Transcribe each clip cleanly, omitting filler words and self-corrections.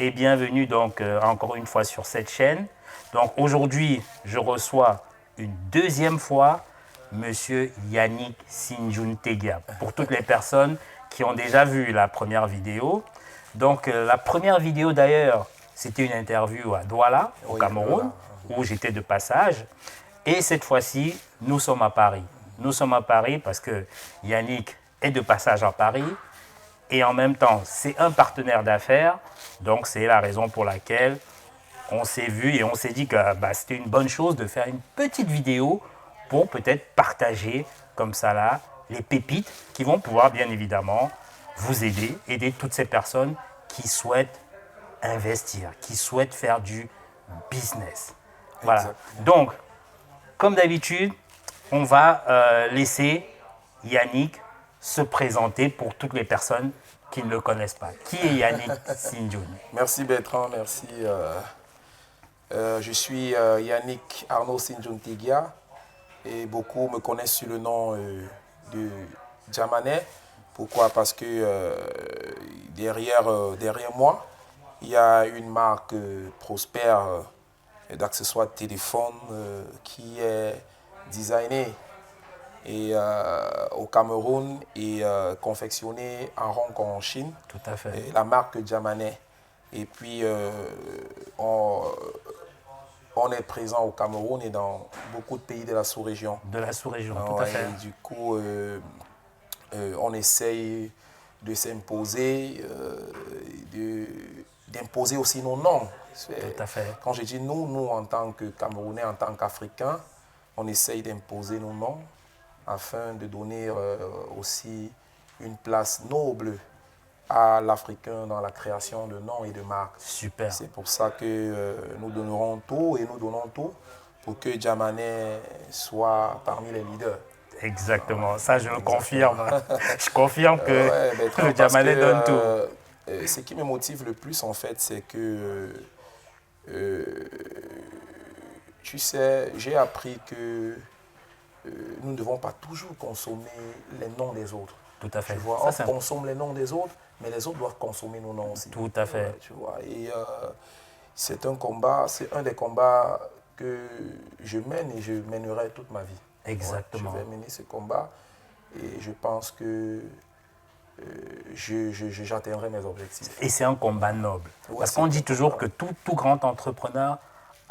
et bienvenue donc encore une fois sur cette chaîne. Donc aujourd'hui, je reçois une deuxième fois Monsieur Yannick Sinjoun-Tegia. Pour toutes les personnes qui ont déjà vu la première vidéo. Donc la première vidéo d'ailleurs, c'était une interview à Douala, au Cameroun, où j'étais de passage. Et cette fois-ci, nous sommes à Paris. Nous sommes à Paris parce que Yannick est de passage à Paris. Et en même temps, c'est un partenaire d'affaires. Donc c'est la raison pour laquelle on s'est vu et on s'est dit que c'était une bonne chose de faire une petite vidéo pour peut-être partager comme ça là les pépites qui vont pouvoir bien évidemment vous aider, aider toutes ces personnes qui souhaitent investir, qui souhaitent faire du business. Voilà. Exactement. Donc, comme d'habitude, on va laisser Yannick se présenter pour toutes les personnes qui ne le connaissent pas. Qui est Yannick Sinjoun? Merci Bertrand, merci. Je suis Yannick Arnaud Sinjoun-Tegia et beaucoup me connaissent sous le nom de Djamanet. Pourquoi? Parce que derrière moi, il y a une marque prospère d'accessoires de téléphone qui est designée au Cameroun et confectionnée en Hong Kong en Chine. Tout à fait. Et la marque Djamanet. Et puis on est présent au Cameroun et dans beaucoup de pays de la sous-région. De la sous-région, tout à fait. Et du coup, on essaye de s'imposer, d'imposer aussi nos noms. Tout à fait. Quand je dis nous en tant que Camerounais, en tant qu'Africains, on essaye d'imposer nos noms afin de donner aussi une place noble à l'Africain dans la création de noms et de marques. Super. C'est pour ça que nous donnerons tout et nous donnons tout pour que Djamanet soit parmi les leaders. Exactement, ça je le confirme. Je confirme que Bertrand, le Djamanet donne tout. Ce qui me motive le plus en fait, c'est que tu sais, j'ai appris que nous ne devons pas toujours consommer les noms des autres. Tout à fait. Tu vois, on consomme les noms des autres, mais les autres doivent consommer nos noms aussi. Tout à fait. Tu vois, et c'est un combat, c'est un des combats que je mène et je mènerai toute ma vie. Exactement. Ouais, je vais mener ce combat et je pense que j'atteindrai mes objectifs. Et c'est un combat noble. Ouais, parce qu'on dit toujours que tout grand entrepreneur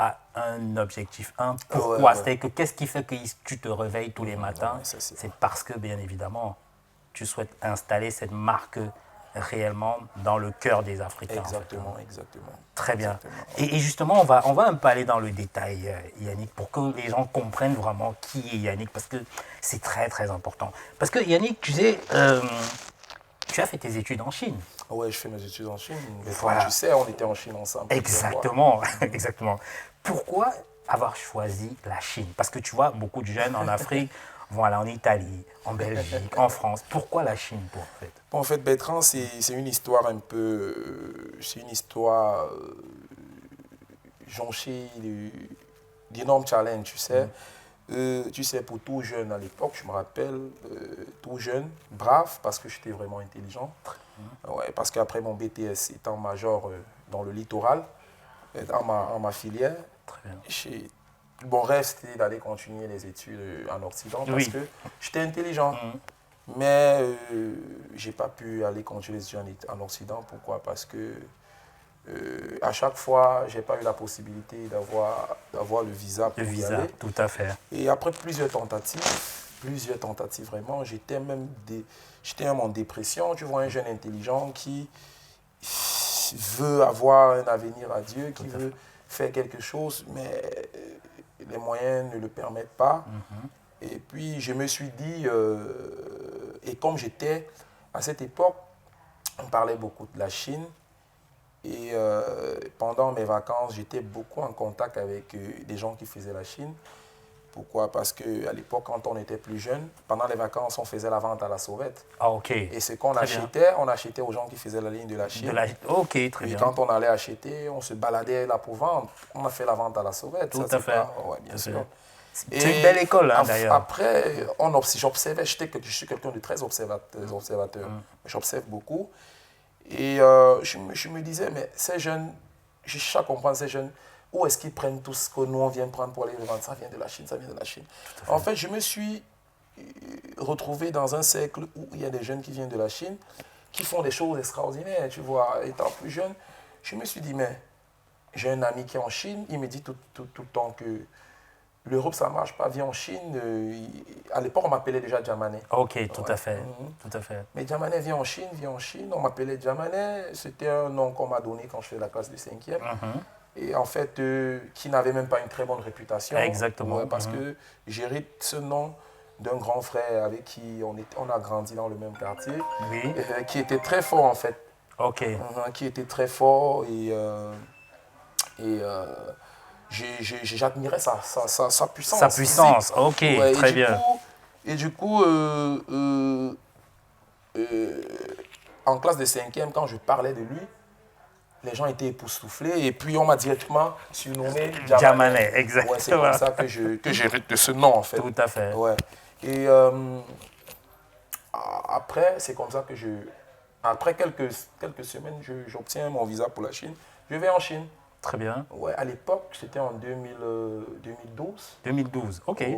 a un objectif, un pourquoi. C'est-à-dire que qu'est-ce qui fait que tu te réveilles tous les matins? C'est parce que, bien évidemment, tu souhaites installer cette marque réellement dans le cœur des Africains. Exactement, exactement. Très bien. Exactement. Et justement, on va un peu aller dans le détail, Yannick, pour que les gens comprennent vraiment qui est Yannick, parce que c'est très, très important. Parce que Yannick, tu sais, tu as fait tes études en Chine. Oui, je fais mes études en Chine. Voilà. Tu sais, on était en Chine ensemble. Exactement, exactement. Pourquoi avoir choisi la Chine? Parce que tu vois, beaucoup de jeunes en Afrique vont aller en Italie, en Belgique, en France. Pourquoi la Chine, en fait? En fait, Bertrand, c'est une histoire un peu... c'est une histoire jonchée d'énormes challenges, tu sais. Tu sais, pour tout jeune à l'époque, je me rappelle, tout jeune, brave, parce que j'étais vraiment intelligent. Ouais, parce qu'après mon BTS étant major dans le littoral, en ma filière, mon rêve c'était d'aller continuer les études en Occident parce que j'étais intelligent. Mais je n'ai pas pu aller continuer les études en Occident. Pourquoi? Parce que à chaque fois, je n'ai pas eu la possibilité d'avoir le visa pour y aller. Tout à fait. Et après plusieurs tentatives vraiment, j'étais même en dépression. Tu vois, un jeune intelligent qui veut avoir un avenir à Dieu, qui veut faire quelque chose, mais les moyens ne le permettent pas. Et puis, je me suis dit, et comme j'étais, à cette époque, on parlait beaucoup de la Chine. Et pendant mes vacances, j'étais beaucoup en contact avec des gens qui faisaient la Chine. Pourquoi? Parce qu'à l'époque, quand on était plus jeune, pendant les vacances, on faisait la vente à la sauvette. Ah, ok. Et ce qu'on achetait, on achetait aux gens qui faisaient la ligne de la Chine. Ok, très bien. Et quand on allait acheter, on se baladait là pour vendre. On a fait la vente à la sauvette. Tout à fait. Ouais, bien sûr. C'est une belle école, hein, d'ailleurs. Après, j'observais, je suis quelqu'un de très observateur. J'observe beaucoup. Et je me disais, mais ces jeunes, je cherche à comprendre ces jeunes, où est-ce qu'ils prennent tout ce que nous, on vient de prendre pour aller revendre? Ça vient de la Chine, ça vient de la Chine. En fait, je me suis retrouvé dans un cercle où il y a des jeunes qui viennent de la Chine, qui font des choses extraordinaires, tu vois. Étant plus jeune, je me suis dit, mais j'ai un ami qui est en Chine, il me dit tout le temps que l'Europe, ça ne marche pas, viens en Chine. À l'époque, on m'appelait déjà Djamané. Ok, tout Ouais. à fait, tout à fait. Mais Djamané, viens en Chine, viens en Chine. On m'appelait Djamané, c'était un nom qu'on m'a donné quand je faisais la classe de 5e. Et en fait, qui n'avait même pas une très bonne réputation. Exactement. Ouais, parce que j'hérite ce nom d'un grand frère avec qui on a grandi dans le même quartier, Oui. qui était très fort en fait. Ok. Qui était très fort et j'admirais sa puissance. Sa puissance, physique. ok, Ouais, très bien. Et du coup, en classe de 5e, quand je parlais de lui, les gens étaient époustouflés et puis on m'a directement surnommé Djamané, exactement. Ouais, c'est comme ça que j'hérite de ce nom en fait. Tout à fait. Ouais. Et après, c'est comme ça que après quelques semaines, j'obtiens mon visa pour la Chine. Je vais en Chine. Très bien. Ouais, à l'époque, c'était en 2012. 2012, ok. Ouais,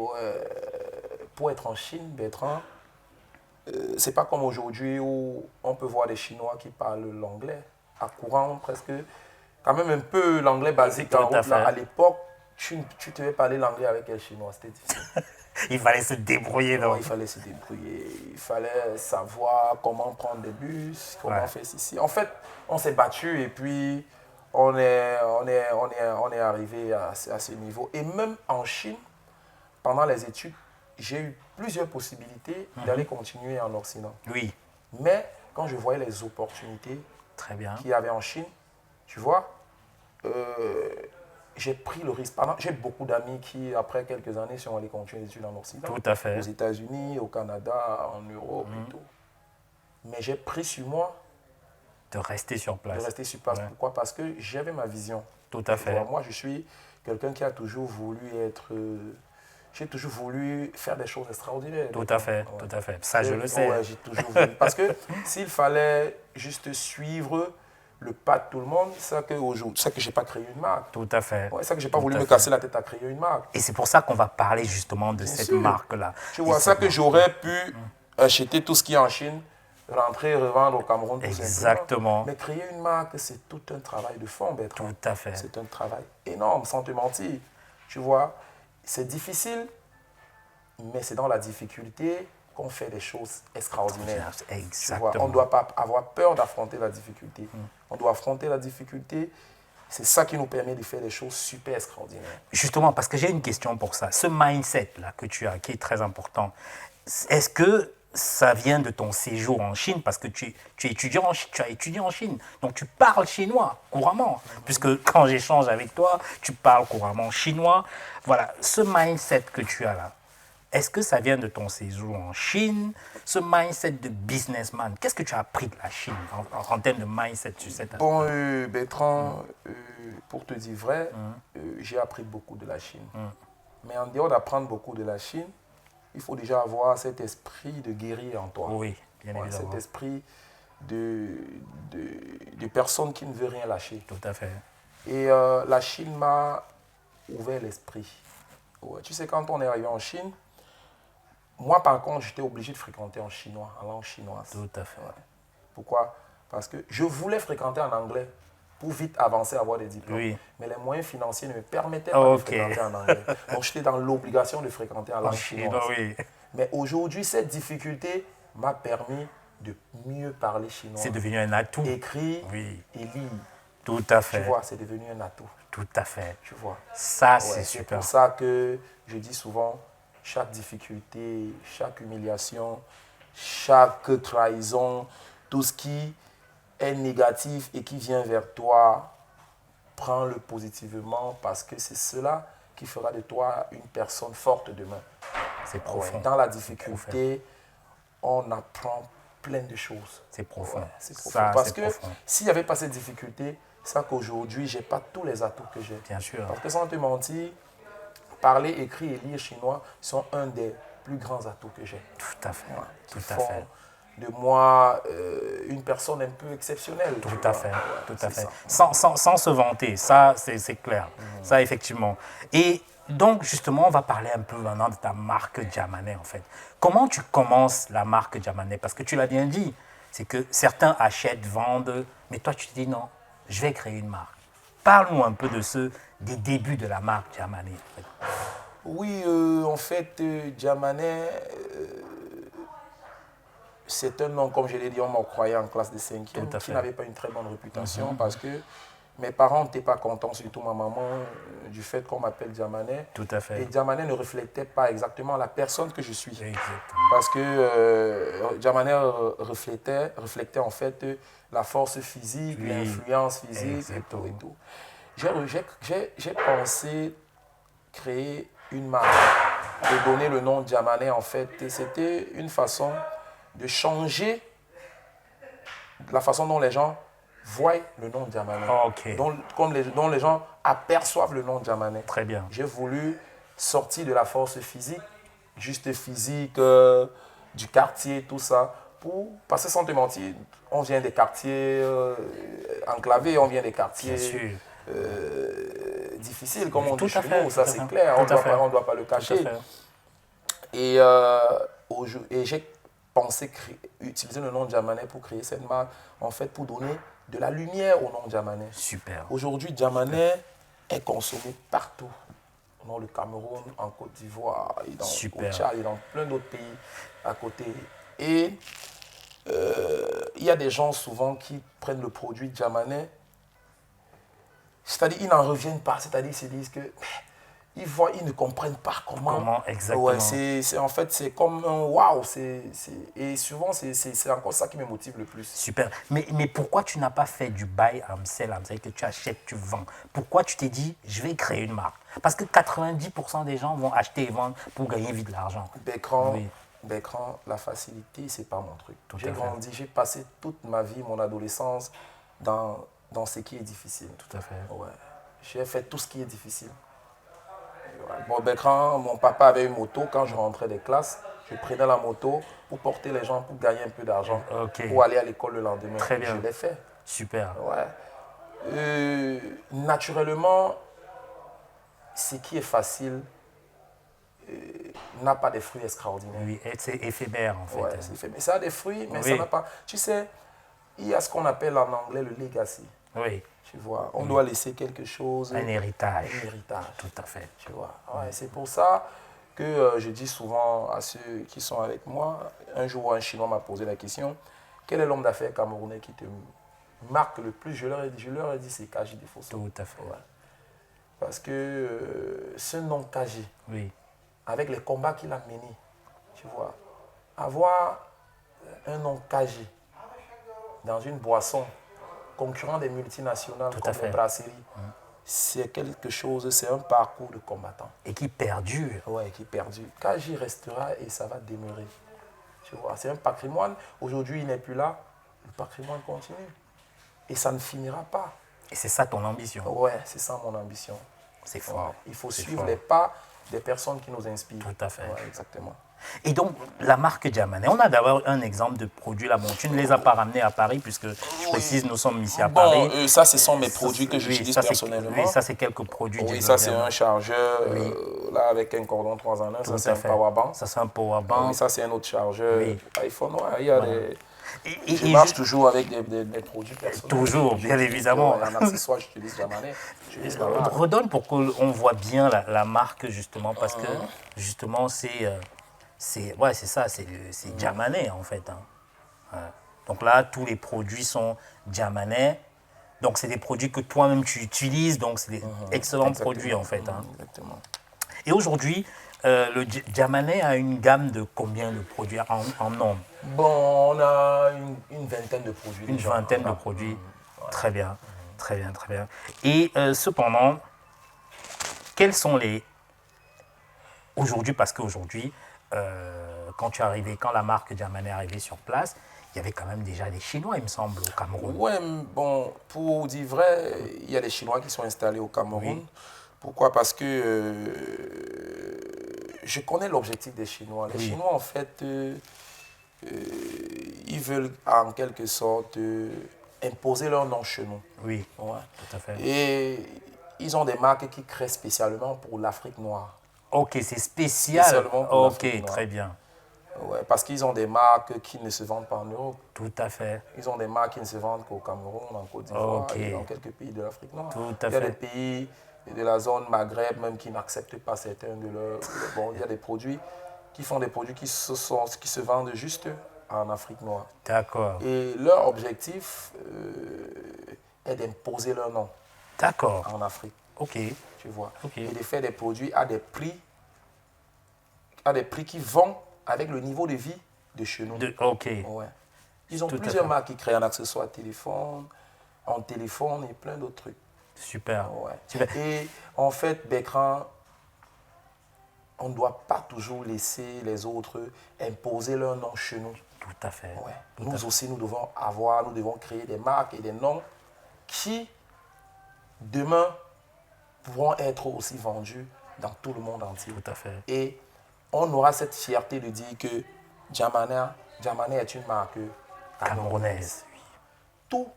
pour être en Chine, Bertrand, c'est pas comme aujourd'hui où on peut voir des Chinois qui parlent l'anglais à courant presque, quand même un peu l'anglais basique en route. À l'époque, tu devais parler l'anglais avec un Chinois, c'était difficile. Il fallait se débrouiller. Non, il fallait se débrouiller, il fallait savoir comment prendre des bus, comment faire ceci. En fait, on s'est battu et puis on est arrivé à ce niveau. Et même en Chine, pendant les études, j'ai eu plusieurs possibilités d'aller continuer en Occident. Oui. Mais quand je voyais les opportunités qu'il y avait en Chine, tu vois, j'ai pris le risque. J'ai beaucoup d'amis qui, après quelques années, sont allés continuer les études en Occident. Tout à fait. Aux États-Unis, au Canada, en Europe et tout. Mais j'ai pris sur moi de rester sur place. De rester sur place. Ouais. Pourquoi? Parce que j'avais ma vision. Tout à fait. Moi, je suis quelqu'un qui a toujours voulu être... j'ai toujours voulu faire des choses extraordinaires. Tout à fait, tout à fait. Ça, je le sais. Ouais, j'ai toujours voulu. Parce que s'il fallait juste suivre le pas de tout le monde, c'est que je n'ai pas créé une marque. Tout à fait. Ouais, c'est que je n'ai pas voulu me casser la tête à créer une marque. Et c'est pour ça qu'on va parler justement de cette marque-là. Tu vois, ça que j'aurais pu acheter tout ce qui est en Chine, rentrer, revendre au Cameroun. Tout exactement. Mais créer une marque, c'est tout un travail de fond, Bertrand. Tout à fait. C'est un travail énorme, sans te mentir. Tu vois, c'est difficile, mais c'est dans la difficulté qu'on fait des choses extraordinaires. Exactement. Tu vois, on ne doit pas avoir peur d'affronter la difficulté. On doit affronter la difficulté. C'est ça qui nous permet de faire des choses super extraordinaires. Justement, parce que j'ai une question pour ça. Ce mindset-là que tu as, qui est très important, est-ce que ça vient de ton séjour en Chine? Parce que tu as étudié en Chine, donc tu parles chinois couramment. Puisque quand j'échange avec toi, tu parles couramment chinois. Voilà, ce mindset que tu as là, est-ce que ça vient de ton séjour en Chine? Ce mindset de businessman, qu'est-ce que tu as appris de la Chine en termes de mindset sur cette aspect? Bon, Bertrand, pour te dire vrai, j'ai appris beaucoup de la Chine. Mais en dehors d'apprendre beaucoup de la Chine, il faut déjà avoir cet esprit de guerrier en toi. Oui, bien évidemment. Cet esprit de personne qui ne veut rien lâcher. Tout à fait. Et la Chine m'a ouvert l'esprit. Ouais, tu sais, quand on est arrivé en Chine, moi, par contre, j'étais obligé de fréquenter en chinois, en langue chinoise. Tout à fait. Ouais. Pourquoi? Parce que je voulais fréquenter en anglais pour vite avancer, avoir des diplômes. Oui. Mais les moyens financiers ne me permettaient pas de fréquenter en anglais. Donc, j'étais dans l'obligation de fréquenter en langue chinoise. Oui. Mais aujourd'hui, cette difficulté m'a permis de mieux parler chinois. C'est devenu un atout. Écrire et lire. Tout à fait. Tu vois, c'est devenu un atout. Tout à fait. Tu vois. Ça, c'est super. C'est pour ça que je dis souvent, chaque difficulté, chaque humiliation, chaque trahison, tout ce qui est négatif et qui vient vers toi, prends-le positivement parce que c'est cela qui fera de toi une personne forte demain. C'est profond. Dans la difficulté, on apprend plein de choses. C'est profond. C'est profond. Parce que s'il n'y avait pas cette difficulté, c'est ça qu'aujourd'hui, je n'ai pas tous les atouts que j'ai. Bien sûr. Parce que sans te mentir, parler, écrire et lire chinois sont un des plus grands atouts que j'ai. Tout à fait. Qui font de moi une personne un peu exceptionnelle. Tout à fait, Ouais, tout à fait. ça. Sans se vanter, ça c'est clair, ça effectivement. Et donc justement, on va parler un peu maintenant de ta marque Diamanet en fait. Comment tu commences la marque Diamanet? Parce que tu l'as bien dit, c'est que certains achètent, vendent, mais toi tu te dis non, je vais créer une marque. Parle-nous un peu des débuts de la marque Diamanet. En fait. Oui, en fait, Diamanet, c'est un nom, comme je l'ai dit, on m'a croyé en classe de 5e, Tout à qui fait. n'avait pas une très bonne réputation parce que mes parents n'étaient pas contents, surtout ma maman, du fait qu'on m'appelle Diamanet. Tout à fait. Et Diamanet ne reflétait pas exactement la personne que je suis. Exactement. Parce que Diamanet reflétait en fait la force physique, Oui, l'influence physique et tout exactement. et tout. J'ai pensé créer une marque, de donner le nom Diamanet en fait. C'était une façon de changer la façon dont les gens voient le nom Diamanet, Ok. dont les gens aperçoivent le nom Diamanet. Très bien. J'ai voulu sortir de la force physique, juste physique, du quartier, tout ça, parce que sans te mentir, on vient des quartiers enclavés, on vient des Bien quartiers sûr. difficiles, comme on Tout dit à chez fait. nous, ça Tout à c'est fait. clair, Tout à fait. on ne doit pas le Tout à cacher. fait. Et, et j'ai pensé utiliser le nom Diamanet pour créer cette marque, en fait, pour donner de la lumière au nom Diamanet. Super. Aujourd'hui, Diamanet est consommé partout. Dans le Cameroun, en Côte d'Ivoire, au Super. Tchad et dans plein d'autres pays à côté. Et il y a des gens souvent qui prennent le produit Diamanet, c'est-à-dire ils n'en reviennent pas, c'est-à-dire ils se disent que ils voient, ils ne comprennent pas comment. Comment exactement? Ouais, en fait, c'est comme un waouh. Et souvent, c'est encore ça qui me motive le plus. Super. Mais pourquoi tu n'as pas fait du buy and sell, c'est-à-dire que tu achètes, tu vends? Pourquoi tu t'es dit, je vais créer une marque? Parce que 90% des gens vont acheter et vendre pour gagner vite de l'argent. Bécran, la facilité, c'est pas mon truc. Tout à J'ai fait. grandi, j'ai passé toute ma vie, mon adolescence, dans ce qui est difficile. Tout à fait. Ouais. J'ai fait tout ce qui est difficile. Bon, Bécran, mon papa avait une moto. Quand je rentrais des classes, je prenais la moto pour porter les gens, pour gagner un peu d'argent, Ok. pour aller à l'école le lendemain. Très bien. Je l'ai fait. Super. Ouais. Naturellement, ce qui est facile n'a pas de fruits extraordinaires. Oui, c'est éphémère en fait. Ouais, c'est fait. Mais ça a des fruits, mais Oui. ça n'a pas. Tu sais, il y a ce qu'on appelle en anglais le legacy. Oui. Tu vois, on doit laisser quelque chose. Un héritage. Un héritage. Tout à fait. Tu vois. Ouais, c'est pour ça que je dis souvent à ceux qui sont avec moi, un jour un Chinois m'a posé la question, quel est l'homme d'affaires camerounais qui te marque le plus? Je leur ai dit c'est Kaji Defosso. Tout à fait. Ouais. Parce que ce nom Kaji, Oui. avec les combats qu'il a menés, tu vois, avoir un nom Kaji dans une boisson concurrent des multinationales comme les brasseries, c'est quelque chose, c'est un parcours de combattant. Et qui perdure. Ouais, qui perdure. Kaji restera et ça va demeurer. Tu vois, c'est un patrimoine. Aujourd'hui, il n'est plus là. Le patrimoine continue. Et ça ne finira pas. Et c'est ça ton ambition. Ouais, c'est ça mon ambition. C'est fort. Il faut suivre les pas des personnes qui nous inspirent. Tout à fait. Ouais, exactement. Et donc, la marque Diamanet, on a d'abord un exemple de produit là. Bon, tu ne les as pas ramenés à Paris, puisque je précise, nous sommes ici à Paris. Ça, ce sont mes produits que j'utilise personnellement. Oui, ça, c'est quelques produits. Oui, ça, c'est un chargeur, là, avec un cordon 3 en 1. Ça, c'est un power bank. Ça, c'est un power bank. Oui, ça, c'est un autre chargeur. iPhone, ouais, il y a des... Je marche toujours avec des produits personnels. Toujours, bien évidemment. En accessoire, j'utilise Diamanet. Redonne pour qu'on voit bien la marque, justement, parce que, justement, c'est ça, c'est Diamanet, en fait. Hein. Ouais. Donc là, tous les produits sont Diamanet. Donc, c'est des produits que toi-même tu utilises. Donc, c'est des excellents produits, en fait. Hein. Exactement. Et aujourd'hui, le Diamanet a une gamme de combien de produits en nombre? Bon, on a une vingtaine de produits. Une vingtaine de produits. Très bien, très bien, très bien. Et cependant, quels sont les... Aujourd'hui, parce qu'aujourd'hui, quand la marque Diamanet est arrivée sur place, il y avait quand même déjà des Chinois, il me semble, au Cameroun. Ouais, bon, pour dire vrai, il y a des Chinois qui sont installés au Cameroun. Oui. Pourquoi? Parce que je connais l'objectif des Chinois. Les Chinois, en fait, il ils veulent en quelque sorte imposer leur nom chez nous. Oui, Ouais. tout à fait. Et ils ont des marques qui créent spécialement pour l'Afrique noire. Ok, c'est spécial. Spécialement pour Ok, l'Afrique noire. très bien. Ouais, parce qu'ils ont des marques qui ne se vendent pas en Europe. Tout à fait. Ils ont des marques qui ne se vendent qu'au Cameroun, en Côte d'Ivoire Ok. et dans quelques pays de l'Afrique noire. Tout à Il y a fait. des pays de la zone Maghreb même qui n'acceptent pas certains de leurs... Bon, il y a des produits qui font des produits qui se vendent juste en Afrique noire. D'accord. Et leur objectif est d'imposer leur nom D'accord. en Afrique, Ok. tu vois. Ok. Et de faire des produits à des prix qui vont avec le niveau de vie de chez nous. Ok. Ouais. Ils ont Tout à plusieurs fait. marques qui créent un accessoire en téléphone et plein d'autres trucs. Super. Ouais. Super. Et en fait, Bekran, on ne doit pas toujours laisser les autres imposer leur nom chez nous. Tout à fait. Ouais. Tout à Nous fait. aussi, nous devons créer des marques et des noms qui, demain, pourront être aussi vendus dans tout le monde entier. Tout à fait. Et on aura cette fierté de dire que Jamane est une marque Camerounaise. Oui. Tous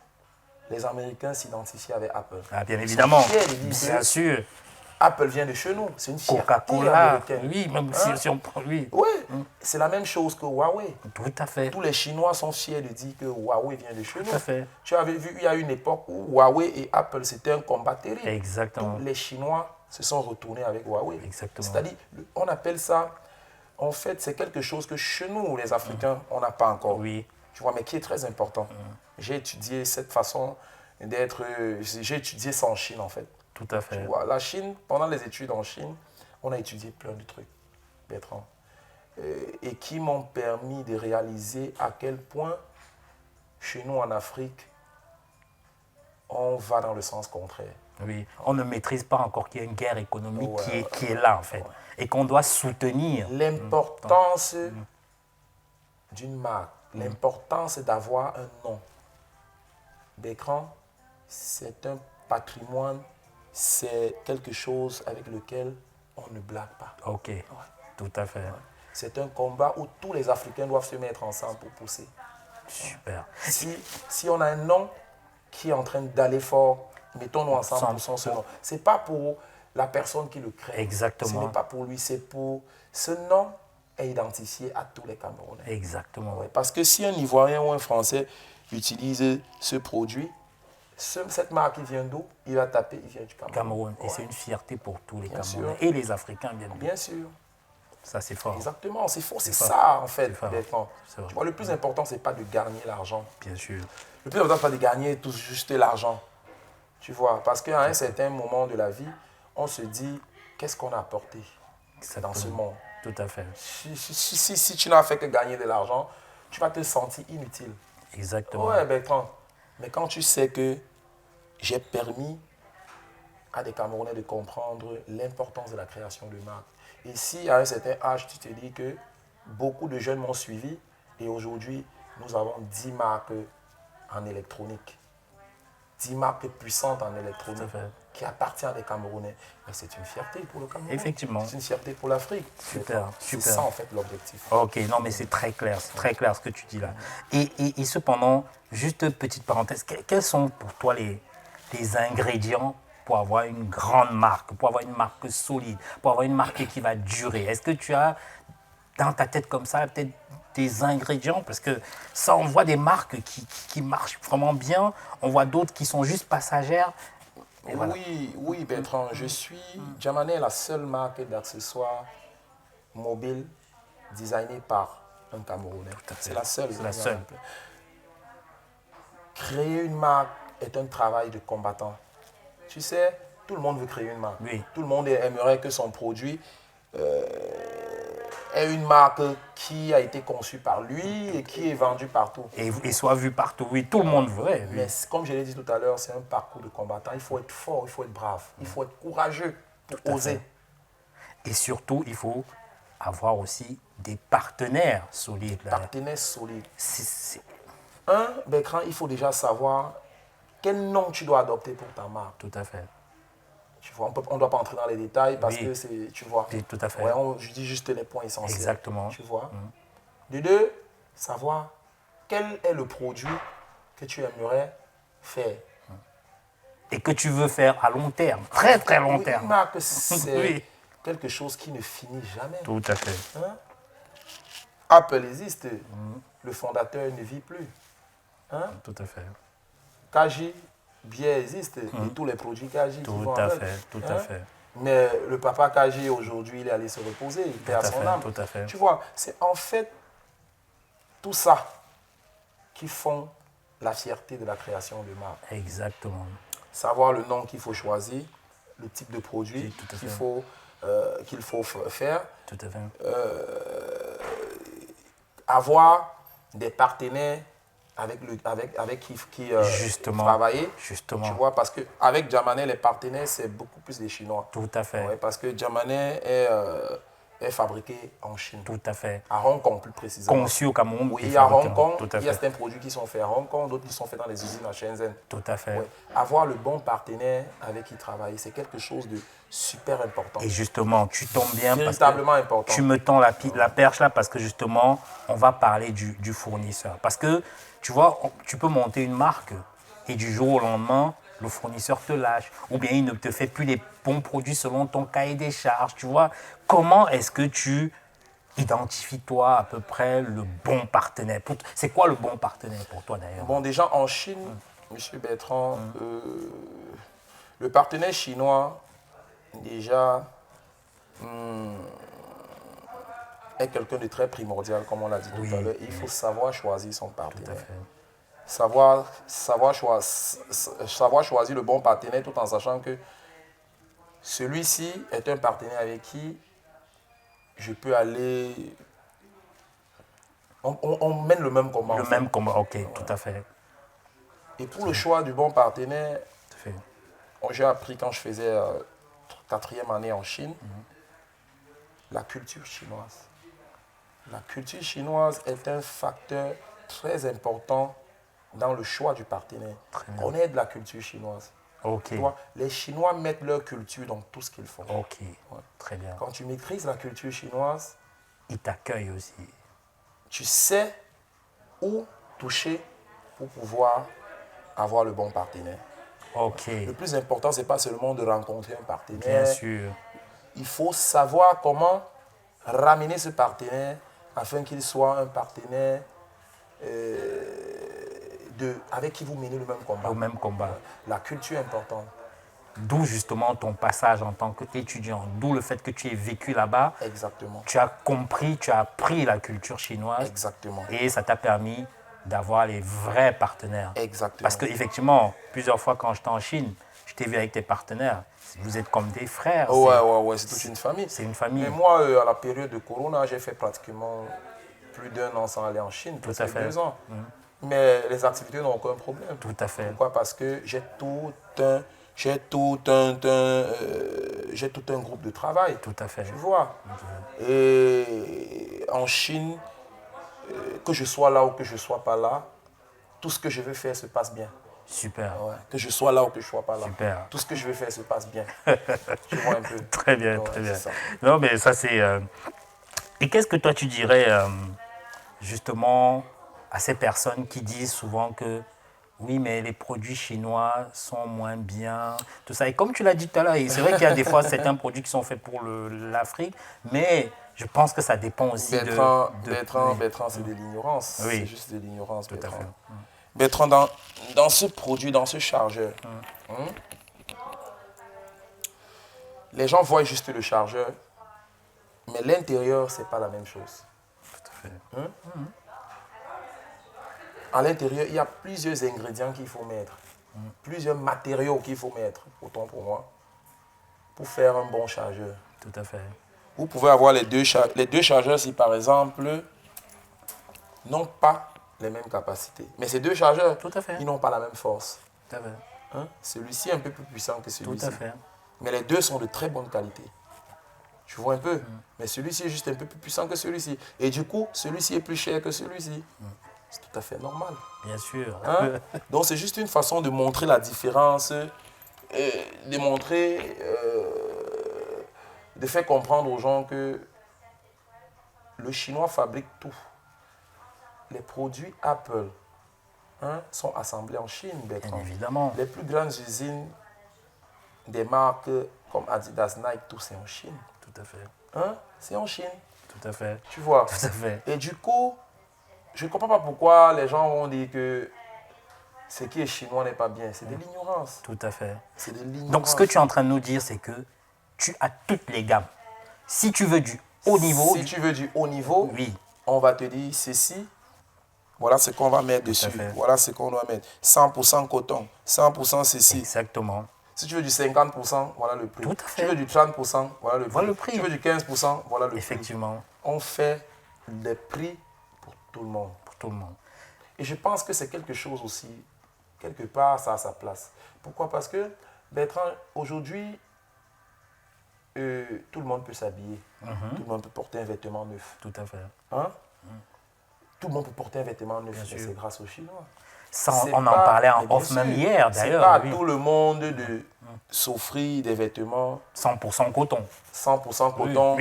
les Américains s'identifient avec Apple. Ah, bien Ils sont évidemment. fiers de dire Bien que sûr. Apple vient de chez nous. C'est une fierté Coca-Cola. américaine. Oui, même Hein? si on prend. Oui. Oui, c'est la même chose que Huawei. Tout à fait. Tous les Chinois sont fiers de dire que Huawei vient de chez nous. Tout à fait. Tu avais vu, il y a une époque où Huawei et Apple, c'était un combat terrible. Exactement. Tous les Chinois se sont retournés avec Huawei. Exactement. C'est-à-dire, on appelle ça, en fait, c'est quelque chose que chez nous, les Africains, on n'a pas encore. Oui. Tu vois, mais qui est très important. J'ai étudié cette façon d'être... J'ai étudié ça en Chine, en fait. Tout à fait. Tu vois, la Chine, pendant les études en Chine, on a étudié plein de trucs, Bertrand, et qui m'ont permis de réaliser à quel point, chez nous en Afrique, on va dans le sens contraire. Oui. On ne maîtrise pas encore qu'il y a une guerre économique Ouais, qui est là, en fait. Et qu'on doit soutenir. L'importance d'une marque, l'importance d'avoir un nom. Bécran, c'est un patrimoine, c'est quelque chose avec lequel on ne blague pas. Ok. Tout à fait. C'est un combat où tous les Africains doivent se mettre ensemble pour pousser. Super. Si on a un nom qui est en train d'aller fort, mettons-nous ensemble pour son nom. Ce n'est pas pour la personne qui le crée. Exactement. Ce n'est pas pour lui, c'est pour... Ce nom est identifié à tous les Camerounais. Exactement. Ouais, parce que si un Ivoirien ou un Français utilise ce produit, cette marque, il vient d'où? Il va taper, il vient du Cameroun. Cameroun. Et Ouais. c'est une fierté pour tous les Bien Camerounais. sûr. Et les Africains, bien évidemment. Bien sûr. Ça, c'est fort. Exactement, c'est fort, c'est fort. ça en fait. C'est fort. Bertrand. C'est vrai. Tu vois, le plus important, c'est pas de gagner l'argent. Bien sûr. Le plus important, c'est pas de gagner tout juste l'argent. Tu vois, parce qu'à un certain moment de la vie, on se dit, qu'est-ce qu'on a apporté dans ce monde? Tout à fait. Si tu n'as fait que gagner de l'argent, tu vas te sentir inutile. Exactement. Ouais, Bertrand. Mais quand tu sais que j'ai permis à des Camerounais de comprendre l'importance de la création de marques. Et si à un certain âge, tu te dis que beaucoup de jeunes m'ont suivi et aujourd'hui, nous avons 10 marques en électronique. 10 marques puissantes en électronique qui appartiennent à des Camerounais. Mais c'est une fierté pour le Cameroun. Effectivement. C'est une fierté pour l'Afrique. Super, C'est super. ça en fait l'objectif. Ok, non mais c'est très clair ce que tu dis là. Et cependant, juste petite parenthèse, quels sont pour toi les ingrédients pour avoir une grande marque, pour avoir une marque solide, pour avoir une marque qui va durer? Est-ce que tu as dans ta tête comme ça peut-être des ingrédients? Parce que ça, on voit des marques qui marchent vraiment bien, on voit d'autres qui sont juste passagères. Et voilà. Oui, Bertrand, Jamane est la seule marque d'accessoires mobiles designée par un Camerounais. C'est la seule. C'est la seule. Créer une marque est un travail de combattant. Tu sais, tout le monde veut créer une marque. Oui. Tout le monde aimerait que son produit ait une marque qui a été conçue par lui et qui est vendue partout. Et soit vu partout, oui, tout le monde veut. Oui. Mais comme je l'ai dit tout à l'heure, c'est un parcours de combattant. Il faut être fort, il faut être brave, il faut être courageux pour oser. Et surtout, il faut avoir aussi des partenaires solides. Partenaires solides. Bertrand, il faut déjà savoir quel nom tu dois adopter pour ta marque. Tout à fait. Tu vois, on ne doit pas entrer dans les détails parce que c'est, tu vois. Tout à fait. Ouais, je dis juste les points essentiels. Exactement. Tu vois. De deux, savoir quel est le produit que tu aimerais faire? Et que tu veux faire à long terme, très très long Oui, terme. Marc, c'est Oui. quelque chose qui ne finit jamais. Tout à fait. Hein? Apple existe, le fondateur ne vit plus. Hein? Tout à fait. Kaji, bière existe, et tous les produits Kaji qui Tout vont à avec. fait. Tout Hein? à fait. Mais le papa Kaji, aujourd'hui, il est allé se reposer, il paie à à son fait, âme. tout à fait. Tu vois, c'est en fait tout ça qui font la fierté de la création de marque. Exactement. Savoir le nom qu'il faut choisir, le type de produit Oui, tout à qu'il fait. faut faire, Tout à fait. avoir des partenaires avec qui Justement. travailler. Justement. Tu vois, parce qu'avec Diamanet, les partenaires, c'est beaucoup plus des Chinois. Tout à fait. Ouais, parce que Diamanet est fabriqué en Chine. Tout à fait. À Hong Kong, plus précisément. Conçu au Cameroun. Oui, et à fabriqué Hong en- Kong, Tout à il y a fait. certains produits qui sont faits à Hong Kong, d'autres qui sont faits dans les usines à Shenzhen. Tout à fait. Ouais. Avoir le bon partenaire avec qui travailler, c'est quelque chose de super important. Et justement, tu tombes bien parce Véritablement que important. tu me tends la perche là parce que justement, on va parler du fournisseur. Parce que, tu vois, tu peux monter une marque et du jour au lendemain, le fournisseur te lâche. Ou bien il ne te fait plus les bons produits selon ton cahier des charges. Tu vois, comment est-ce que tu identifies toi à peu près le bon partenaire? C'est quoi le bon partenaire pour toi d'ailleurs? Bon, déjà en Chine, M. Bertrand, le partenaire chinois, déjà, est quelqu'un de très primordial, comme on l'a dit Oui, tout à l'heure. Il faut savoir choisir son Tout à partenaire. fait. Savoir choisir le bon partenaire tout en sachant que celui-ci est un partenaire avec qui je peux aller... On mène le même combat. Le en fait. même combat, ok, tout à fait. Et pour le choix du bon partenaire, Tout à fait. j'ai appris quand je faisais 4e année en Chine, la culture chinoise. La culture chinoise est un facteur très important dans le choix du partenaire. Connaître la culture chinoise. Ok, Tu vois, les Chinois mettent leur culture dans tout ce qu'ils font. ok, très bien. Quand tu maîtrises la culture chinoise, Il t'accueille aussi. tu sais où toucher pour pouvoir avoir le bon partenaire. Ok, Le plus important, ce n'est pas seulement de rencontrer un partenaire. bien sûr. Il faut savoir comment ramener ce partenaire afin qu'il soit un partenaire avec qui vous menez le même combat. Au même combat. La culture est importante. D'où justement ton passage en tant qu'étudiant. D'où le fait que tu aies vécu là-bas. Exactement. Tu as compris, tu as appris la culture chinoise. Exactement. Et ça t'a permis d'avoir les vrais partenaires. Exactement. Parce qu'effectivement, plusieurs fois quand j'étais en Chine, je t'ai vu avec tes partenaires. Vous êtes comme des frères. Ouais, c'est toute une famille. C'est une famille. Mais moi, à la période de Corona, j'ai fait pratiquement plus d'1 an sans aller en Chine, presque à fait. 2 ans. Mais les activités n'ont aucun problème. Tout à fait. Pourquoi? Parce que j'ai tout un groupe de travail. Tout à fait. Tu vois. Et en Chine, que je sois là ou que je ne sois pas là, tout ce que je veux faire se passe bien. Super. Ouais. Que je sois là ou que je ne sois pas là. Super. Tout ce que je veux faire se passe bien. Tu vois un peu. Très bien, Ouais, très bien. c'est ça. Non, mais ça, c'est. Et qu'est-ce que toi, tu dirais justement à ces personnes qui disent souvent que oui, mais les produits chinois sont moins bien, tout ça. Et comme tu l'as dit tout à l'heure, et c'est vrai qu'il y a des fois certains produits qui sont faits pour l'Afrique, mais je pense que ça dépend aussi Bertrand, de... c'est de l'ignorance. Oui. C'est juste de l'ignorance, Tout à Bertrand. fait. Bertrand, dans ce produit, dans ce chargeur, les gens voient juste le chargeur, mais l'intérieur, ce n'est pas la même chose. Tout à fait. À l'intérieur, il y a plusieurs ingrédients qu'il faut mettre, plusieurs matériaux qu'il faut mettre, autant pour moi, pour faire un bon chargeur. Tout à fait. Vous pouvez avoir les deux chargeurs si, par exemple, n'ont pas les mêmes capacités. Mais ces deux chargeurs, Tout à fait. ils n'ont pas la même force. Tout à fait. Celui-ci est un peu plus puissant que celui-ci. Tout à fait. Mais les deux sont de très bonne qualité. Tu vois un peu. Mais celui-ci est juste un peu plus puissant que celui-ci. Et du coup, celui-ci est plus cher que celui-ci. C'est tout à fait normal. Bien sûr. Donc c'est juste une façon de montrer la différence, de montrer, de faire comprendre aux gens que le Chinois fabrique tout. les produits Apple sont assemblés en Chine, Bertrand. Bien évidemment. Les plus grandes usines des marques comme Adidas, Nike, tout c'est en Chine. Tout à fait. C'est en Chine. Tout à fait. Tu vois. Tout à fait. Et du coup, je ne comprends pas pourquoi les gens vont dire que ce qui est chinois n'est pas bien. C'est de l'ignorance. Tout à fait. C'est de l'ignorance. Donc, ce que tu es en train de nous dire, c'est que tu as toutes les gammes. Si tu veux du haut niveau... Si tu veux du haut niveau, oui. On va te dire ceci. Voilà ce qu'on va mettre dessus. Voilà ce qu'on doit mettre. 100% coton, 100% ceci. Exactement. Si tu veux du 50%, voilà le prix. Tout à fait. Si tu veux du 30%, voilà le prix. Voilà le prix. Si tu veux du 15%, voilà le Effectivement. prix. On fait les prix pour tout le monde. Pour tout le monde. Et je pense que c'est quelque chose aussi, quelque part, ça a sa place. Pourquoi? Parce que, Bertrand, aujourd'hui, tout le monde peut s'habiller. Tout le monde peut porter un vêtement neuf. Tout à fait. Tout le monde peut porter un vêtement neuf, mais c'est grâce aux Chinois. Ça, on en parlait en off même hier, d'ailleurs. C'est pas à tout le monde de s'offrir des vêtements 100% coton. 100% coton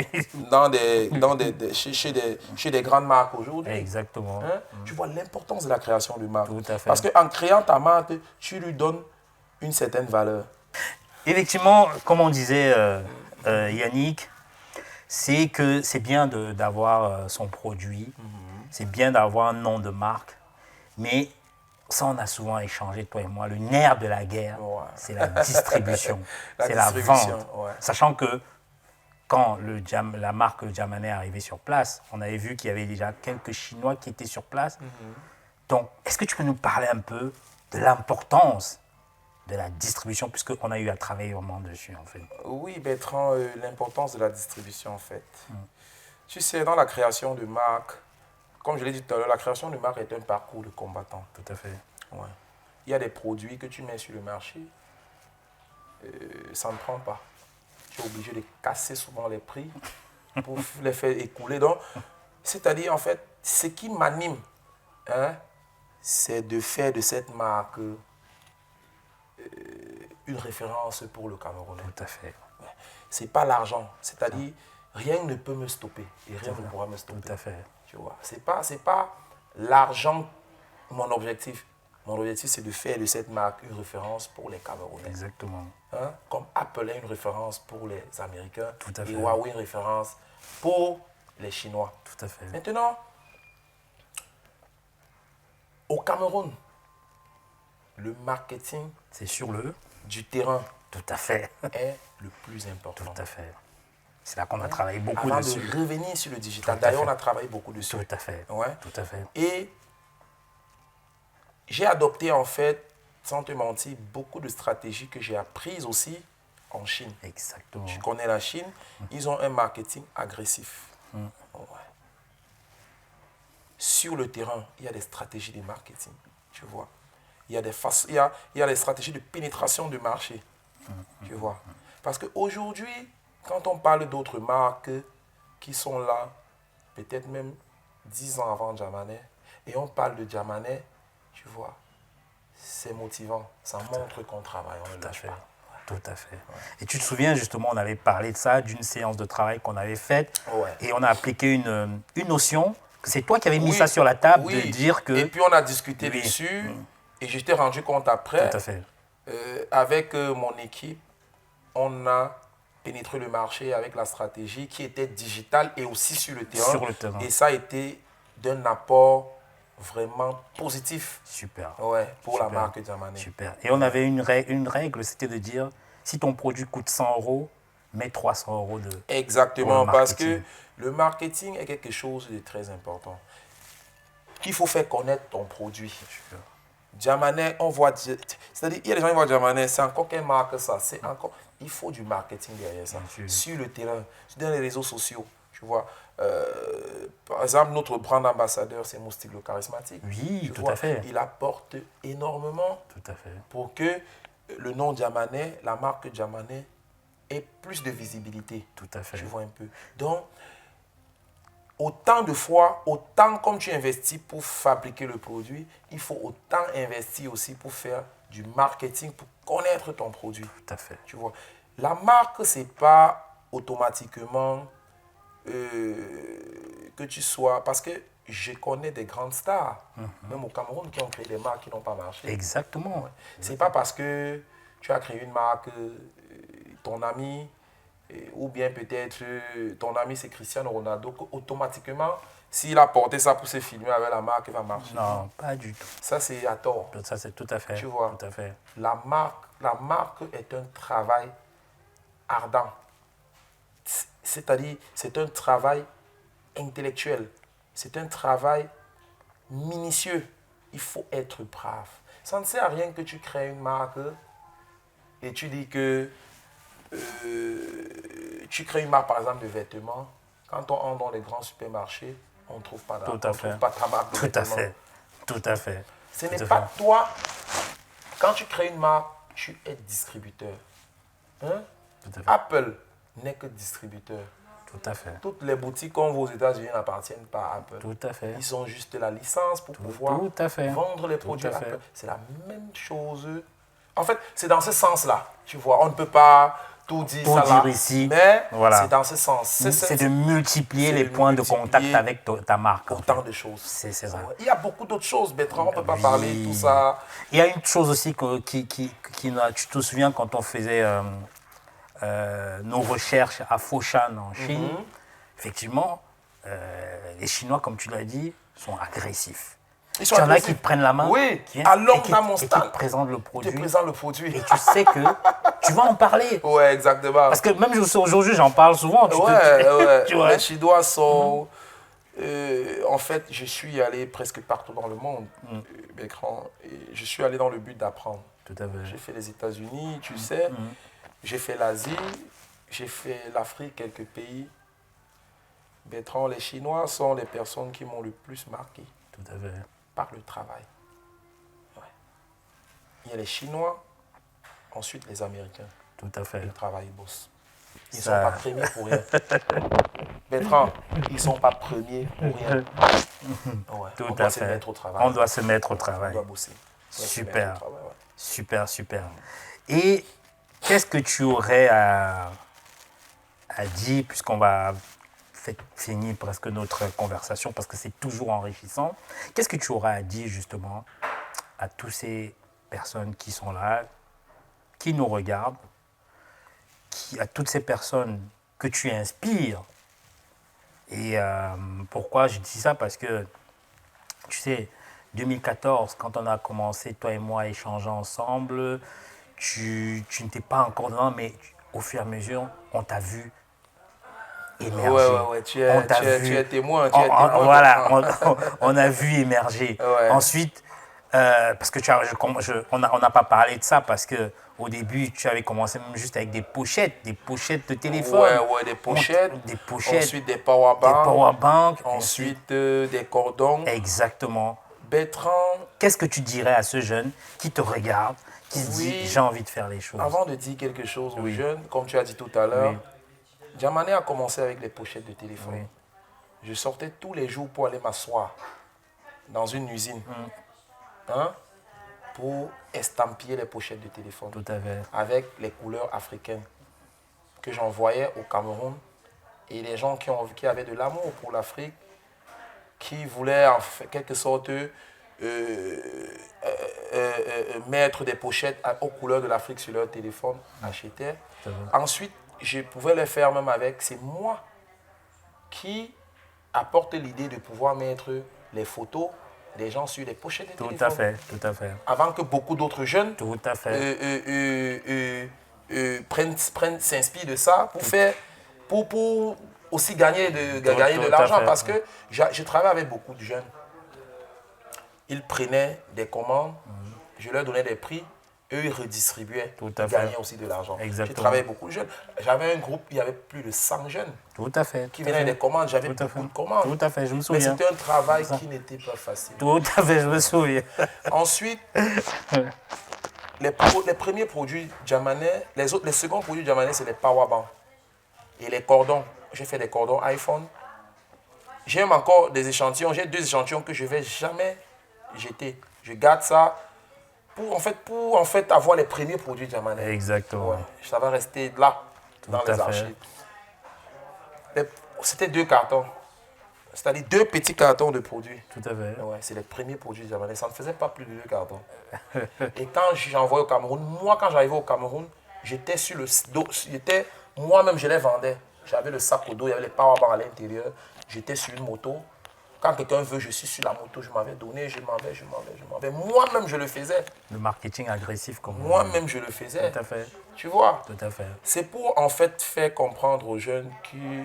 chez des grandes marques aujourd'hui. Exactement. Tu vois l'importance de la création de marque. Tout à fait. Parce qu'en créant ta marque, tu lui donnes une certaine valeur. Effectivement, comme on disait Yannick, c'est que c'est bien d'avoir son produit, c'est bien d'avoir un nom de marque, mais ça, on a souvent échangé, toi et moi, le nerf de la guerre, c'est la distribution, c'est la vente. Sachant que quand la marque Jamanais est arrivée sur place, on avait vu qu'il y avait déjà quelques Chinois qui étaient sur place. Donc, est-ce que tu peux nous parler un peu de l'importance de la distribution, puisqu'on a eu à travailler vraiment dessus, en fait? Oui, Bertrand, l'importance de la distribution, en fait. Tu sais, dans la création de marque, comme je l'ai dit tout à l'heure, la création de marque est un parcours de combattant. Tout à fait. Ouais. Il y a des produits que tu mets sur le marché, ça ne prend pas. Tu es obligé de casser souvent les prix pour les faire écouler. Donc, c'est-à-dire, en fait, ce qui m'anime, c'est de faire de cette marque une référence pour le Camerounais. Tout à fait. C'est pas l'argent. C'est-à-dire, rien ne peut me stopper et rien ne pourra me stopper. Tout à fait. Tu vois, c'est pas l'argent mon objectif. Mon objectif, c'est de faire de cette marque une référence pour les Camerounais. Exactement. Comme Apple est une référence pour les Américains. Tout à fait. Et Huawei une référence pour les Chinois. Tout à fait. Maintenant, au Cameroun, le marketing c'est sur le du terrain tout à fait. est le plus important. Tout à fait. C'est là qu'on a travaillé beaucoup Avant dessus. de revenir sur le digital. D'ailleurs, on a travaillé beaucoup dessus. Tout à fait. Ouais. Tout à fait. Et j'ai adopté, en fait, sans te mentir, beaucoup de stratégies que j'ai apprises aussi en Chine. Exactement. Tu connais la Chine, ils ont un marketing agressif. Ouais. Sur le terrain, il y a des stratégies de marketing, tu vois. Il y a des stratégies de pénétration du marché, tu vois. Parce qu'aujourd'hui, quand on parle d'autres marques qui sont là, peut-être même 10 ans avant Jamanais, et on parle de Jamanais, tu vois, c'est motivant. Ça montre qu'on travaille, on ne lâche pas. Tout à fait. Ouais. Et tu te souviens, justement, on avait parlé de ça, d'une séance de travail qu'on avait faite, et on a appliqué une notion, c'est toi qui avais mis ça sur la table, de dire que... Et puis on a discuté dessus, et je t'ai rendu compte après, tout à fait. Avec mon équipe, on a pénétré le marché avec la stratégie qui était digitale et aussi sur le terrain. Sur le terrain. Et ça a été d'un apport vraiment positif. Super. Ouais, pour la marque Jamanais. Super. Et on avait une règle, c'était de dire, si ton produit coûte 100 €, mets 300 € de... Exactement, parce que le marketing est quelque chose de très important. Il faut faire connaître ton produit. Super. Jamanais, on voit... C'est-à-dire, il y a des gens qui voient Jamanais, c'est encore quelle marque ça? C'est encore... Il faut du marketing derrière ça. Sur le terrain, sur les réseaux sociaux, tu vois. Par exemple, notre brand ambassadeur, c'est Moustique le charismatique. Oui, tout à fait. Il apporte énormément pour que le nom Jamanais, la marque Jamanais, ait plus de visibilité. Tout à fait. Tu vois un peu. Donc, autant de fois, autant comme tu investis pour fabriquer le produit, il faut autant investir aussi pour faire du marketing, pour connaître ton produit. Tout à fait. Tu vois. La marque, ce n'est pas automatiquement que tu sois... Parce que je connais des grandes stars, même au Cameroun, qui ont créé des marques qui n'ont pas marché. Exactement. C'est pas parce que tu as créé une marque, ton ami, ou bien peut-être ton ami c'est Cristiano Ronaldo, qu'automatiquement, s'il a porté ça pour se filmer avec la marque, il va marcher. Non, pas du tout. Ça, c'est à tort. Ça, c'est tout à fait. Tu vois, tout à fait. la marque est un travail ardent. C'est-à-dire, c'est un travail intellectuel. C'est un travail minutieux. Il faut être brave. Ça ne sert à rien que tu crées une marque et tu dis que tu crées une marque, par exemple, de vêtements. Quand on entre dans les grands supermarchés, on ne trouve pas, trouve pas ta marque de vêtements. Tout à fait. Ce n'est pas toi. Quand tu crées une marque, tu es distributeur. Hein? Apple n'est que distributeur. Tout à fait. Toutes les boutiques qu'on voit aux États-Unis n'appartiennent pas à Apple. Tout à fait. Ils ont juste la licence pour pouvoir vendre les produits Apple. C'est la même chose. En fait, c'est dans ce sens-là. Tu vois, on ne peut pas tout dire pour ça dire là, ici, mais voilà. c'est dans ce sens. C'est de multiplier les points de contact avec ta marque. Autant de choses. C'est ça. Il y a beaucoup d'autres choses, Bertrand. On ne peut pas parler de tout ça. Il y a une chose aussi tu te souviens quand on faisait nos recherches à Foshan en Chine, effectivement, les Chinois, comme tu l'as dit, sont agressifs. Il y en a qui te prennent la main, qui te présentent le produit. Et tu sais que tu vas en parler. Ouais, exactement. Parce que même aujourd'hui, j'en parle souvent. Tu vois. Les Chinois sont... en fait, je suis allé presque partout dans le monde, Bertrand. Je suis allé dans le but d'apprendre. Tout à fait. J'ai fait les États-Unis, tu sais. J'ai fait l'Asie. J'ai fait l'Afrique, quelques pays. Bertrand, les Chinois sont les personnes qui m'ont le plus marqué. Tout à fait. Par le travail. Ouais. Il y a les Chinois, ensuite les Américains. Tout à fait. Le travail, ils bossent. Ils ne sont pas premiers pour rien. Bertrand, ils ne sont pas premiers pour rien. Ouais. Tout à fait. Se mettre au travail. On doit se mettre au travail. On doit bosser. Super. Super. Et qu'est-ce que tu aurais à dire, puisqu'on va finir presque notre conversation, parce que c'est toujours enrichissant. Qu'est-ce que tu auras à dire justement à toutes ces personnes qui sont là, qui nous regardent, à toutes ces personnes que tu inspires? Et pourquoi je dis ça? Parce que, tu sais, 2014, quand on a commencé, toi et moi, à échanger ensemble, tu n'étais pas encore dedans, mais au fur et à mesure, on t'a vu émerger. Ouais, tu es témoin. Voilà, on a vu émerger. Ouais. Ensuite, parce que on n'a pas parlé de ça, parce qu'au début, tu avais commencé même juste avec des pochettes de téléphone. Ouais, des pochettes. Ensuite, des powerbanks. Ensuite, des cordons. Exactement. Bertrand. Qu'est-ce que tu dirais à ce jeune qui te regarde, qui se dit, j'ai envie de faire les choses? Avant de dire quelque chose aux jeunes, comme tu as dit tout à l'heure, Djamane a commencé avec les pochettes de téléphone. Oui. Je sortais tous les jours pour aller m'asseoir dans une usine pour estampiller les pochettes de téléphone. Tout à fait. Avec les couleurs africaines que j'envoyais au Cameroun. Et les gens qui avaient de l'amour pour l'Afrique, qui voulaient en quelque sorte mettre des pochettes aux couleurs de l'Afrique sur leur téléphone, achetaient. Ensuite, je pouvais le faire même avec, c'est moi qui apporte l'idée de pouvoir mettre les photos des gens sur les pochettes de téléphone. Tout à fait. Avant que beaucoup d'autres jeunes s'inspirent de ça pour aussi gagner de l'argent. Parce que je travaille avec beaucoup de jeunes. Ils prenaient des commandes, je leur donnais des prix. Eux, ils redistribuaient, ils gagnaient aussi de l'argent. J'ai travaillé avec beaucoup de jeunes. J'avais un groupe, il y avait plus de 100 jeunes qui venaient des commandes. J'avais beaucoup de commandes. Tout à fait, je me souviens. Mais c'était un travail qui n'était pas facile. Tout à fait, je me souviens. Ensuite, les premiers produits Djamanais, les seconds produits Djamanais, c'est les powerbanks et les cordons. J'ai fait des cordons iPhone. J'ai même encore des échantillons. J'ai 2 échantillons que je ne vais jamais jeter. Je garde ça. Pour en fait avoir les premiers produits Djamanais. Exactement. Ouais, ça va rester là, dans les archives. C'était 2 cartons. C'est-à-dire 2 petits cartons de produits. Tout à fait. Ouais, c'est les premiers produits japonais. Ça ne faisait pas plus de 2 cartons. Et quand j'envoyais au Cameroun, moi, quand j'arrivais au Cameroun, j'étais sur le dos. Moi-même, je les vendais. J'avais le sac au dos, il y avait les powerbanks à l'intérieur. J'étais sur une moto. Quand quelqu'un veut, je suis sur la moto, je m'avais donné, je m'en vais. Moi-même, je le faisais. Le marketing agressif, comme on dit. Moi-même, je le faisais. Tout à fait. Tu vois? Tout à fait. C'est pour, en fait, faire comprendre aux jeunes que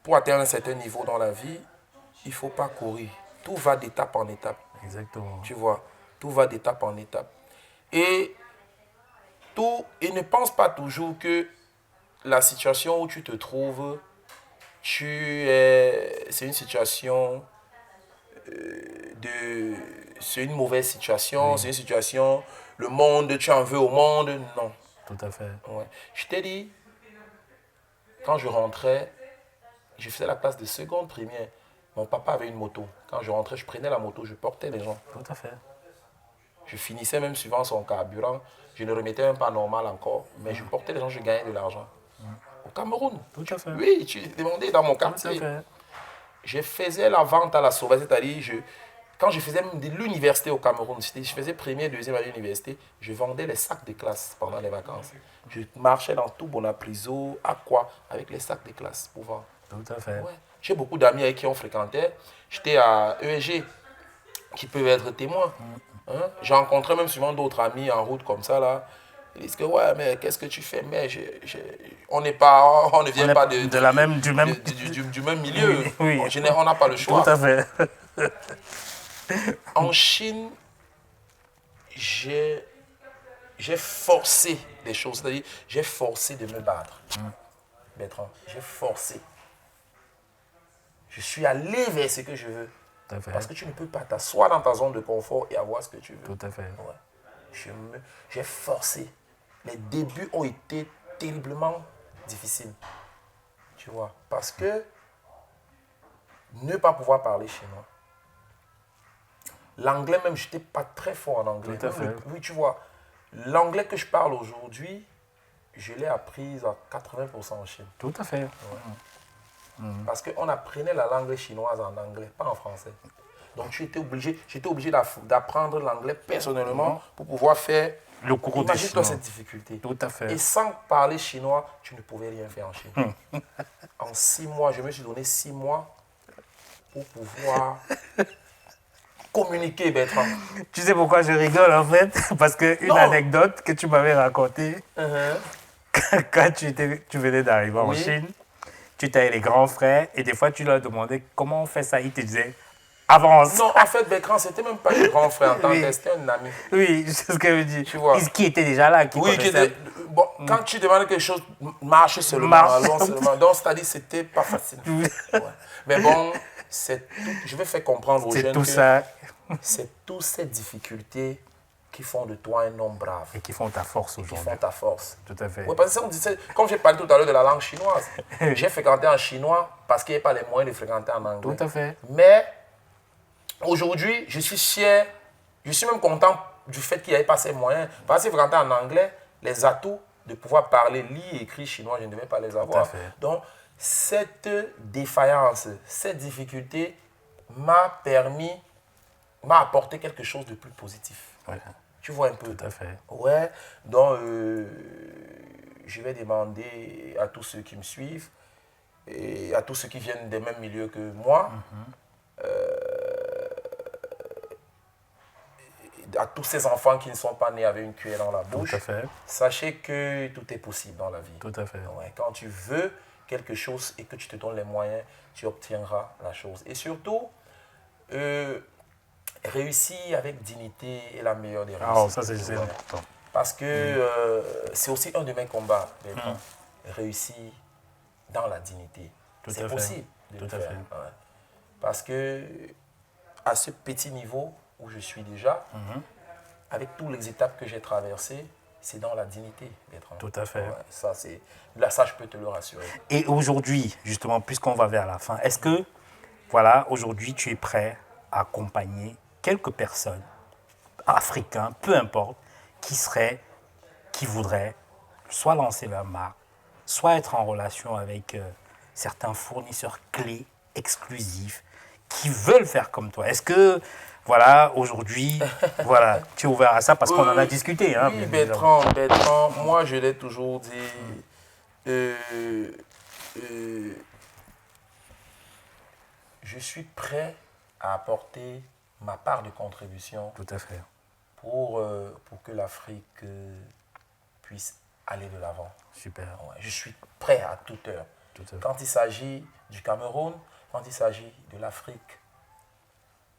pour atteindre un certain niveau dans la vie, il ne faut pas courir. Tout va d'étape en étape. Exactement. Tu vois? Tout va d'étape en étape. Et ne pense pas toujours que la situation où tu te trouves, c'est une situation c'est une mauvaise situation, c'est une situation, le monde, tu en veux au monde, non. Tout à fait. Ouais. Je t'ai dit, quand je rentrais, je faisais la classe de seconde primaire. Mon papa avait une moto. Quand je rentrais, je prenais la moto, je portais les gens. Tout à fait. Je finissais même suivant son carburant. Je ne remettais même pas normal encore, mais je portais les gens, je gagnais de l'argent. Au Cameroun. Tout à fait. Oui, tu demandais dans mon Tout à quartier. fait. Je faisais la vente à la sauvage, c'est-à-dire, quand je faisais même de l'université au Cameroun, je faisais première, deuxième à l'université, je vendais les sacs de classe pendant les vacances. Je marchais dans tout Bonapriso, Aqua, avec les sacs de classe pour vendre. Tout à fait. Ouais. J'ai beaucoup d'amis avec qui on fréquentait. J'étais à ESG, qui peuvent être témoins. Hein? J'ai rencontré même souvent d'autres amis en route comme ça, là. Ils disent que, ouais, mais qu'est-ce que tu fais? Mais on ne vient pas du même milieu. Oui. On n'a pas le choix. Tout à fait. En Chine, j'ai forcé des choses. C'est-à-dire, j'ai forcé de me battre. Bertrand, j'ai forcé. Je suis allé vers ce que je veux. Tout à fait. Parce que tu ne peux pas t'asseoir dans ta zone de confort et avoir ce que tu veux. Tout à fait. Ouais. J'ai forcé. Les débuts ont été terriblement difficiles. Tu vois. Parce que ne pas pouvoir parler chinois. L'anglais même, je n'étais pas très fort en anglais. Tout à fait. Oui, tu vois. L'anglais que je parle aujourd'hui, je l'ai appris à 80% en Chine. Tout à fait. Ouais. Parce qu'on apprenait la langue chinoise en anglais, pas en français. Donc j'étais obligé d'apprendre l'anglais personnellement pour pouvoir faire le cours de chinois. Imagine-toi cette difficulté. Tout à fait. Et sans parler chinois, tu ne pouvais rien faire en Chine. En 6 mois, je me suis donné 6 mois pour pouvoir communiquer, Bertrand. Tu sais pourquoi je rigole en fait? Parce qu'une anecdote que tu m'avais racontée, quand tu venais d'arriver en Chine, tu avais les grands frères et des fois tu leur demandais comment on fait ça. Ils te disaient avance. Non, en fait, Bertrand, c'était même pas un grand frère en tant que c'était un ami. Oui, c'est ce que je veux dire. Tu vois. Qui était déjà là, qui connaissait. Bon, quand tu demandes quelque chose, marche seulement, allons seulement. Donc, c'est-à-dire c'était pas facile. Ouais. Mais bon, je vais faire comprendre aux jeunes que c'est toutes ces difficultés qui font de toi un homme brave. Et qui font ta force aujourd'hui. Qui font ta force. Tout à fait. Ouais, parce que on disait, comme j'ai parlé tout à l'heure de la langue chinoise, j'ai fréquenté en chinois parce qu'il n'y avait pas les moyens de fréquenter en anglais. Tout à fait. Mais aujourd'hui, je suis fier, je suis même content du fait qu'il n'y avait pas ces moyens. Parce que fréquenter en anglais, les atouts de pouvoir parler, lire et écrire chinois, je ne devais pas les avoir. Tout à fait. Donc, cette défaillance, cette difficulté m'a apporté quelque chose de plus positif. Ouais. Tu vois un peu. Tout à fait. Ouais. Donc, je vais demander à tous ceux qui me suivent et à tous ceux qui viennent des mêmes milieux que moi, à tous ces enfants qui ne sont pas nés avec une cuillère dans la bouche, tout à fait. Sachez que tout est possible dans la vie. Tout à fait. Ouais, quand tu veux quelque chose et que tu te donnes les moyens, tu obtiendras la chose. Et surtout, réussir avec dignité est la meilleure des réussites. Ah, ça c'est important. Parce que c'est aussi un de mes combats, réussir dans la dignité. C'est possible de le faire. Ouais. Parce que à ce petit niveau où je suis déjà, avec toutes les étapes que j'ai traversées, c'est dans la dignité d'être. Tout à fait. Ouais, ça, je peux te le rassurer. Et aujourd'hui, justement, puisqu'on va vers la fin, est-ce que, voilà, aujourd'hui, tu es prêt à accompagner quelques personnes, africains, peu importe, qui voudraient soit lancer leur marque, soit être en relation avec certains fournisseurs clés exclusifs qui veulent faire comme toi. Est-ce que, voilà, aujourd'hui, voilà, tu es ouvert à ça parce qu'on en a discuté. Hein, oui, Bertrand, moi je l'ai toujours dit, je suis prêt à apporter ma part de contribution Tout à fait. pour que l'Afrique puisse aller de l'avant. Super. Ouais, je suis prêt à toute heure. Tout à fait. Quand il s'agit du Cameroun, quand il s'agit de l'Afrique,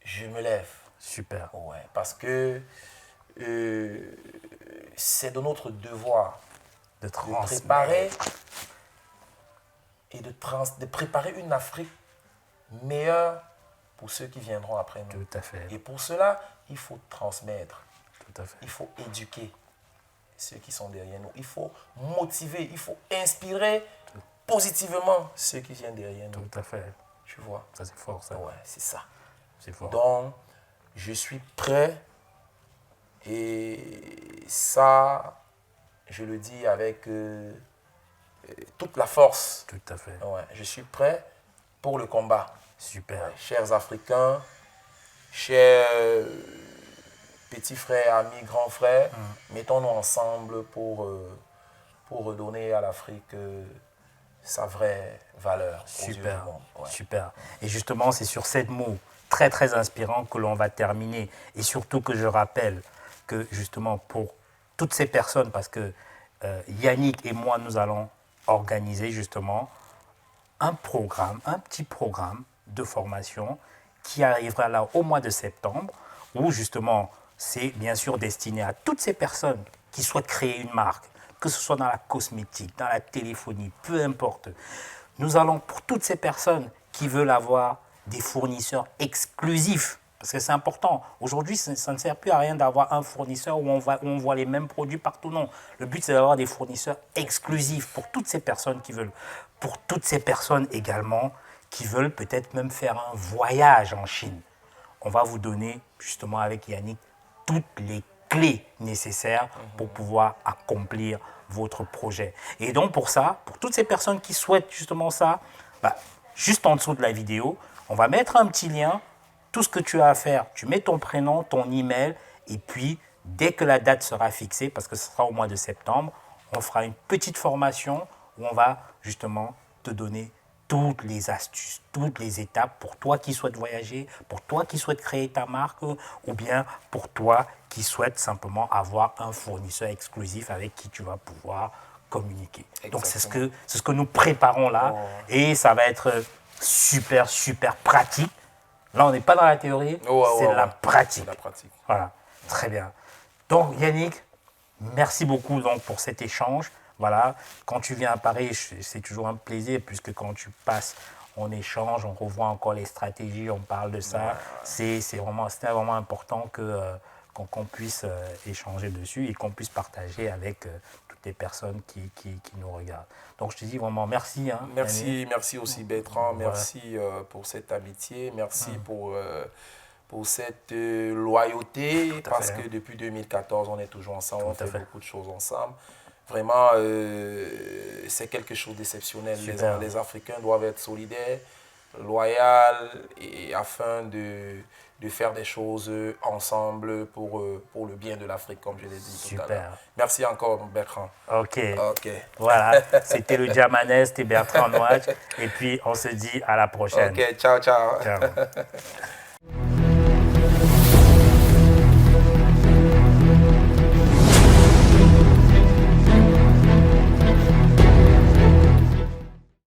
je me lève. Super. Ouais, parce que c'est de notre devoir De de transmettre. préparer et de préparer une Afrique meilleure pour ceux qui viendront après nous. Tout à fait. Et pour cela, il faut transmettre, Tout à fait. il faut éduquer ceux qui sont derrière nous. Il faut motiver, il faut inspirer positivement ceux qui viennent derrière nous. Tout à fait. Tu vois? Ça, c'est fort, ça. Ouais, c'est ça. C'est fort. Donc, je suis prêt et ça, je le dis avec toute la force. Tout à fait. Ouais, je suis prêt pour le combat. Super. Ouais, chers Africains, chers petits frères, amis, grands frères, mettons-nous ensemble pour redonner à l'Afrique sa vraie valeur aux yeux du Super, monde. Ouais. super. Et justement, c'est sur ces mots très très inspirants que l'on va terminer. Et surtout que je rappelle que justement pour toutes ces personnes, parce que Yannick et moi, nous allons organiser justement un programme, un petit programme de formation qui arrivera là au mois de septembre, où justement c'est bien sûr destiné à toutes ces personnes qui souhaitent créer une marque, que ce soit dans la cosmétique, dans la téléphonie, peu importe. Nous allons, pour toutes ces personnes qui veulent avoir des fournisseurs exclusifs, parce que c'est important. Aujourd'hui, ça ne sert plus à rien d'avoir un fournisseur où on voit les mêmes produits partout. Non. Le but, c'est d'avoir des fournisseurs exclusifs pour toutes ces personnes qui veulent. Pour toutes ces personnes également qui veulent peut-être même faire un voyage en Chine. On va vous donner, justement, avec Yannick, toutes les clés nécessaires pour pouvoir accomplir votre projet. Et donc, pour ça, pour toutes ces personnes qui souhaitent justement ça, juste en dessous de la vidéo, on va mettre un petit lien. Tout ce que tu as à faire, tu mets ton prénom, ton email, et puis dès que la date sera fixée, parce que ce sera au mois de septembre, on fera une petite formation où on va justement te donner toutes les astuces, toutes les étapes pour toi qui souhaites voyager, pour toi qui souhaites créer ta marque, ou bien pour toi qui souhaites simplement avoir un fournisseur exclusif avec qui tu vas pouvoir communiquer. Exactement. Donc c'est ce que nous préparons là, et ça va être super, super pratique. Là, on n'est pas dans la théorie, c'est la pratique. La pratique. Voilà, très bien. Donc, Yannick, merci beaucoup donc, pour cet échange. Voilà, quand tu viens à Paris, c'est toujours un plaisir, puisque quand tu passes, on échange, on revoit encore les stratégies, on parle de ça. C'était vraiment important qu'on puisse échanger dessus et qu'on puisse partager avec toutes les personnes qui nous regardent. Donc, je te dis vraiment merci. Hein, merci aussi Bertrand, Voilà. merci pour cette amitié, merci pour cette loyauté, parce que depuis 2014, on est toujours ensemble, on fait beaucoup de choses ensemble. Vraiment, c'est quelque chose d'exceptionnel. Les Africains doivent être solidaires, loyaux, et afin de faire des choses ensemble pour le bien de l'Afrique, comme je l'ai dit tout à l'heure. Merci encore, Bertrand. Ok. Voilà, c'était le Diamanes, c'était Bertrand Nouadj. Et puis, on se dit à la prochaine. Ok, ciao. Ciao.